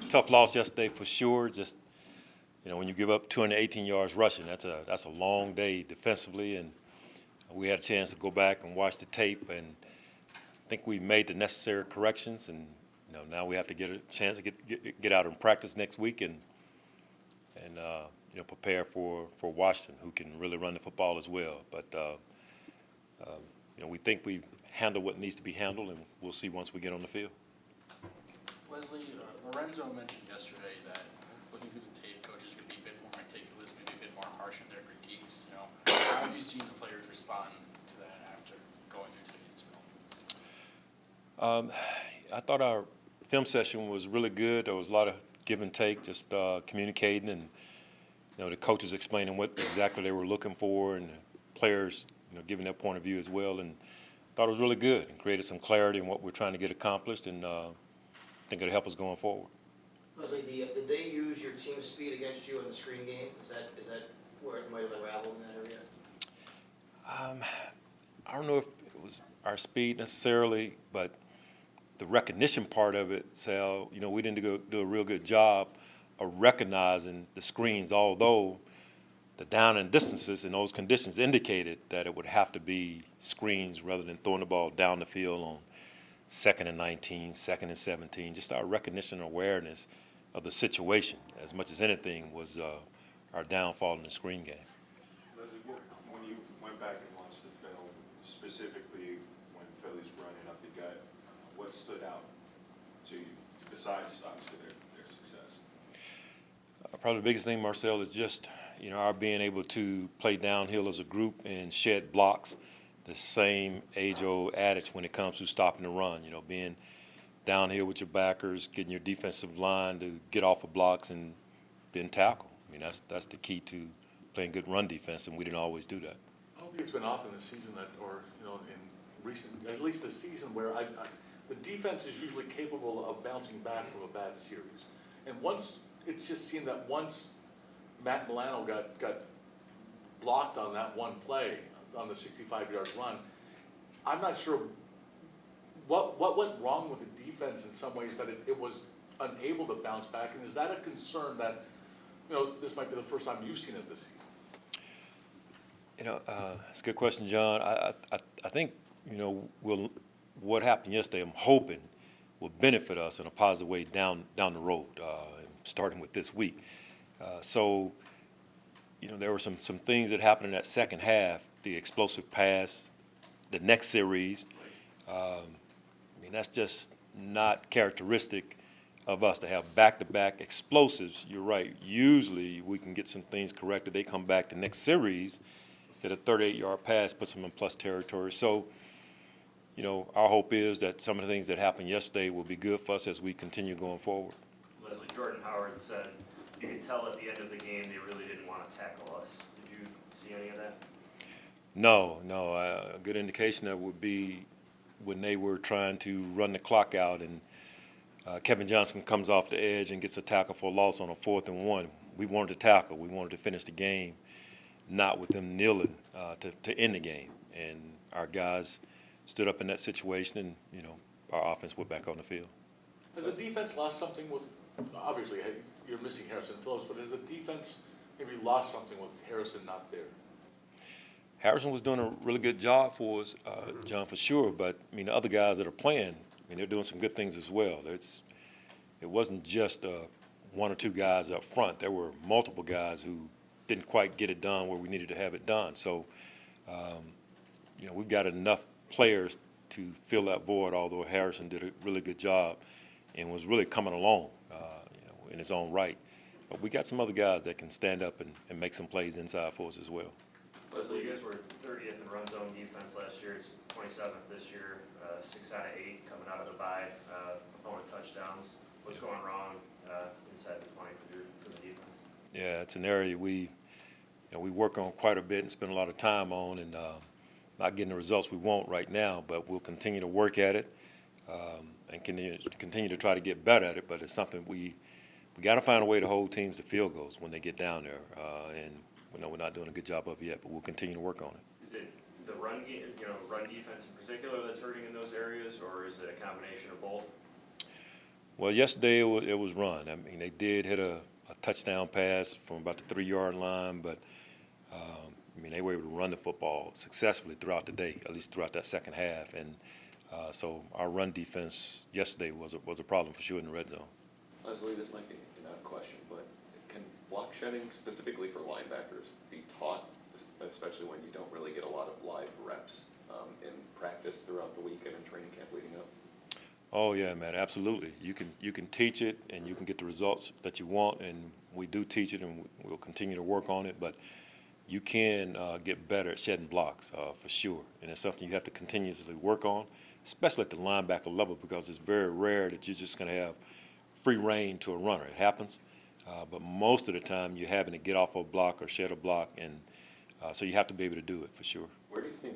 Tough loss yesterday for sure. Just when you give up 218 yards rushing, that's a long day defensively, and we had a chance to go back and watch the tape, and I think we made the necessary corrections, and now we have to get a chance to get out and practice next week and prepare for Washington, who can really run the football as well. But we think we've handled what needs to be handled, and we'll see once we get on the field. Leslie, Lorenzo mentioned yesterday that looking through the tape, coaches could be a bit more meticulous, maybe a bit more harsh in their critiques. How have you seen the players respond to that after going through today's film? I thought our film session was really good. There was a lot of give and take, just communicating, and the coaches explaining what exactly they were looking for, and the players giving their point of view as well. And I thought it was really good and created some clarity in what we're trying to get accomplished, and I think it'll help us going forward. Leslie, did they use your team speed against you in the screen game? Is that where it might have unraveled in that area? I don't know if it was our speed necessarily, but the recognition part of it, Sal, we didn't do a real good job of recognizing the screens, although the down and distances in those conditions indicated that it would have to be screens rather than throwing the ball down the field on 2nd and 19, 2nd and 17. Just our recognition and awareness of the situation, as much as anything, was our downfall in the screen game. Leslie, when you went back and watched the film, specifically when Philly's running up the gut, what stood out to you, besides obviously their success? Probably the biggest thing, Marcel, is just our being able to play downhill as a group and shed blocks. The same age-old adage when it comes to stopping the run. Being downhill with your backers, getting your defensive line to get off of blocks and then tackle. That's the key to playing good run defense, and we didn't always do that. I don't think it's been often this season in recent, at least this season, where the defense is usually capable of bouncing back from a bad series. And it just seemed that once Matt Milano got blocked on that one play on the 65-yard run, I'm not sure what went wrong with the defense in some ways that it was unable to bounce back. And is that a concern that this might be the first time you've seen it this season? It's a good question, John. I think what happened yesterday, I'm hoping, will benefit us in a positive way down the road, starting with this week. There were some things that happened in that second half, the explosive pass, the next series. That's just not characteristic of us to have back-to-back explosives. You're right. Usually we can get some things corrected. They come back the next series, hit a 38-yard pass, puts them in plus territory. So, our hope is that some of the things that happened yesterday will be good for us as we continue going forward. Leslie, Jordan Howard said you could tell at the end of the game they really didn't want to tackle us. Did you see any of that? No. A good indication that would be when they were trying to run the clock out and Kevin Johnson comes off the edge and gets a tackle for a loss on a 4th and 1. We wanted to tackle. We wanted to finish the game, not with them kneeling to end the game. And our guys stood up in that situation, and our offense went back on the field. Has the defense lost something with? Obviously, you're missing Harrison Phillips, but has the defense maybe lost something with Harrison not there? Harrison was doing a really good job for us, John, for sure. But the other guys that are playing, they're doing some good things as well. It wasn't just one or two guys up front. There were multiple guys who didn't quite get it done where we needed to have it done. So, we've got enough players to fill that void. Although Harrison did a really good job and was really coming along, in his own right. But we got some other guys that can stand up and make some plays inside for us as well. Leslie, you guys were 30th in run zone defense last year. It's 27th this year, 6 out of 8 coming out of the bye, opponent touchdowns. What's going wrong inside the 20 for the defense? Yeah, it's an area we work on quite a bit and spend a lot of time on, and not getting the results we want right now. But we'll continue to work at it and continue to try to get better at it. But it's something we got to find a way to hold teams to field goals when they get down there, and we're not doing a good job of it yet, but we'll continue to work on it. Is it the run defense in particular that's hurting in those areas, or is it a combination of both? Well, yesterday it was run. I mean, they did hit a touchdown pass from about the 3-yard line, but I mean, they were able to run the football successfully throughout the day, at least throughout that second half. And so our run defense yesterday was a problem for sure in the red zone. Leslie, this might be an odd question, but can block shedding specifically for linebackers be taught, especially when you don't really get a lot of live reps in practice throughout the week and in training camp leading up? Oh yeah, man, absolutely. You can teach it, and you can get the results that you want, and we do teach it, and we'll continue to work on it. But you can get better at shedding blocks for sure, and it's something you have to continuously work on, especially at the linebacker level, because it's very rare that you're just going to have free reign to a runner. It happens, but most of the time you're having to get off a block or shed a block, and so you have to be able to do it for sure. Where do you think,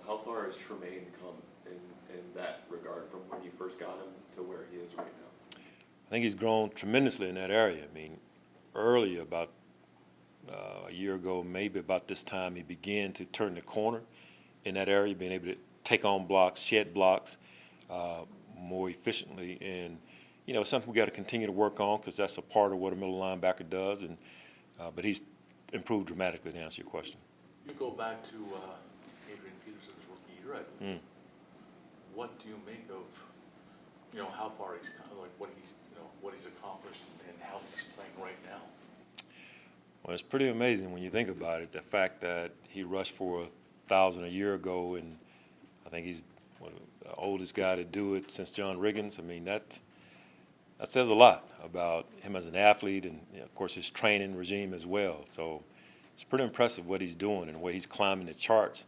how far has Tremaine come in that regard from when you first got him to where he is right now? I think he's grown tremendously in that area. I mean, early, about a year ago, maybe about this time, he began to turn the corner in that area, being able to take on blocks, shed blocks more efficiently. And, you know, it's something we got to continue to work on, because that's a part of what a middle linebacker does. And but he's improved dramatically, to answer your question. You go back to Adrian Peterson's rookie year, I believe. What do you make of, you know, how far he's come, like what he's accomplished and how he's playing right now? Well, it's pretty amazing when you think about it. The fact that he rushed for 1,000 a year ago, and I think he's the oldest guy to do it since John Riggins. I mean, that says a lot about him as an athlete, and you know, of course his training regime as well. So it's pretty impressive what he's doing and the way he's climbing the charts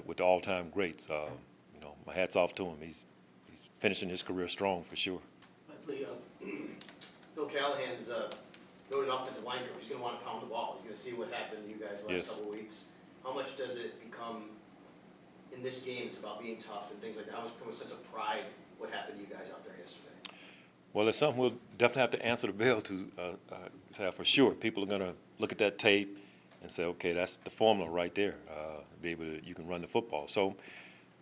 with the all-time greats. You know, my hat's off to him. He's finishing his career strong for sure. Leslie, Bill Callahan's noted offensive line coach. He's going to want to pound the ball. He's going to see what happened to you guys the last Yes. couple of weeks. How much does it become in this game? It's about being tough and things like that. How much become a sense of pride? What happened to you guys out there yesterday? Well, it's something we'll definitely have to answer the bell to for sure. People are going to look at that tape and say, okay, that's the formula right there. Be able to, you can run the football. So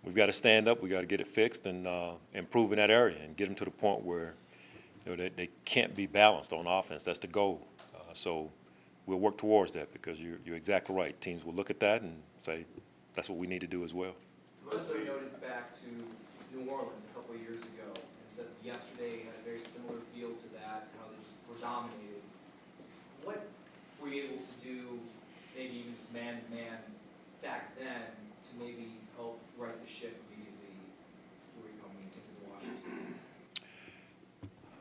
we've got to stand up. We got to get it fixed and improve in that area and get them to the point where you know they can't be balanced on offense. That's the goal. So we'll work towards that, because you're exactly right. Teams will look at that and say that's what we need to do as well. Also noted back to New Orleans a couple of years ago and said yesterday had a very similar feel to that, how they just were dominated. What were you able to do, maybe even just man-to-man back then, to maybe help right the ship immediately here we come into the Washington?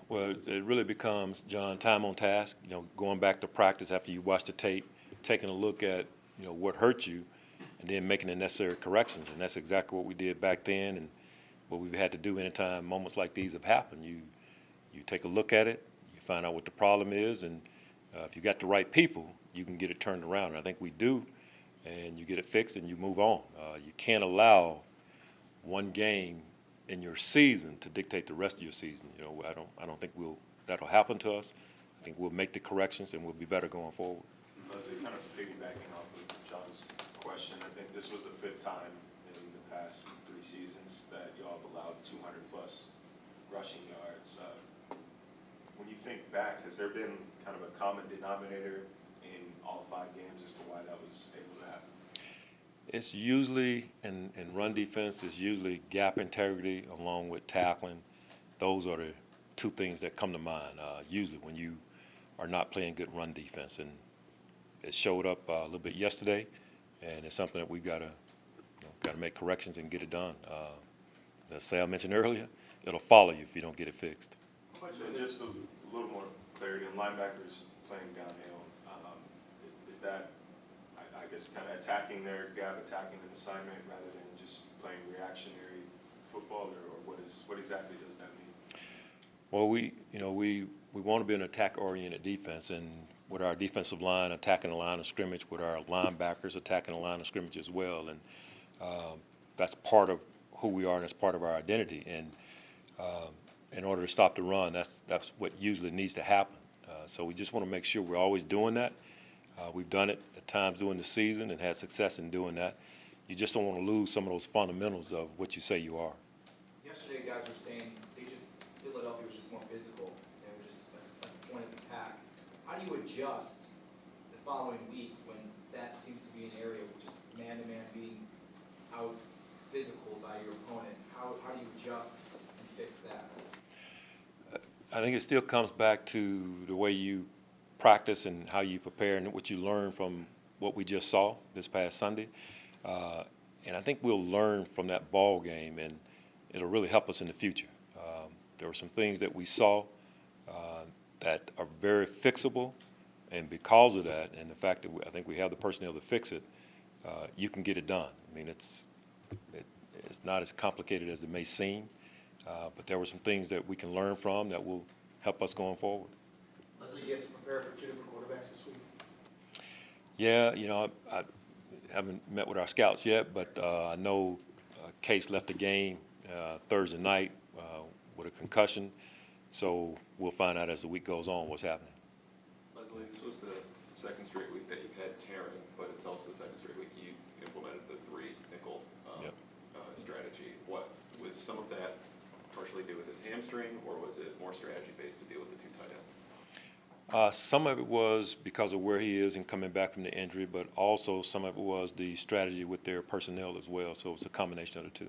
Well, it really becomes, John, time on task. You know, going back to practice after you watch the tape, taking a look at what hurt you, and then making the necessary corrections. And that's exactly what we did back then, and what we've had to do anytime moments like these have happened. You take a look at it, you find out what the problem is, and if you got the right people, you can get it turned around. And I think we do, and you get it fixed and you move on. You can't allow one game in your season to dictate the rest of your season. You know, I don't think that'll happen to us. I think we'll make the corrections and we'll be better going forward. Leslie, kind of piggybacking off of John's question, I think this was the 5th time in the past 3 seasons that y'all have allowed 200-plus rushing yards. When you think back, has there been kind of a common denominator in all 5 games as to why that was able to happen? It's usually, in run defense, it's usually gap integrity along with tackling. Those are the 2 things that come to mind, usually when you are not playing good run defense. And it showed up a little bit yesterday, and it's something that we've got to make corrections and get it done. As Sal mentioned earlier, it'll follow you if you don't get it fixed. And just a little more clarity, on linebackers playing downhill, is that, I guess, kind of attacking their gap, attacking an assignment rather than just playing reactionary football, or what exactly does that mean? Well, we want to be an attack-oriented defense, and with our defensive line attacking the line of scrimmage, with our linebackers attacking the line of scrimmage as well, and that's part of who we are, and that's part of our identity. And in order to stop the run, that's what usually needs to happen. So we just want to make sure we're always doing that. We've done it at times during the season and had success in doing that. You just don't want to lose some of those fundamentals of what you say you are. Yesterday, guys were saying Philadelphia was just do you adjust the following week when that seems to be an area which is man-to-man being out physical by your opponent? How do you adjust and fix that? I think it still comes back to the way you practice and how you prepare and what you learn from what we just saw this past Sunday. And I think we'll learn from that ball game, and it'll really help us in the future. There were some things that we saw that are very fixable, and because of that and the fact that I think we have the personnel to fix it, you can get it done. I mean, it's not as complicated as it may seem, but there were some things that we can learn from that will help us going forward. Leslie, do you have to prepare for 2 different quarterbacks this week? Yeah, you know, I haven't met with our scouts yet, but I know Case left the game Thursday night with a concussion, so we'll find out as the week goes on what's happening. Leslie, this was the second straight week that you've had tearing, but it's also the second straight week you implemented the 3 nickel Yep. strategy. What was some of that partially due with his hamstring, or was it more strategy based to deal with the 2 tight ends? Some of it was because of where he is and coming back from the injury, but also some of it was the strategy with their personnel as well, so it was a combination of the 2.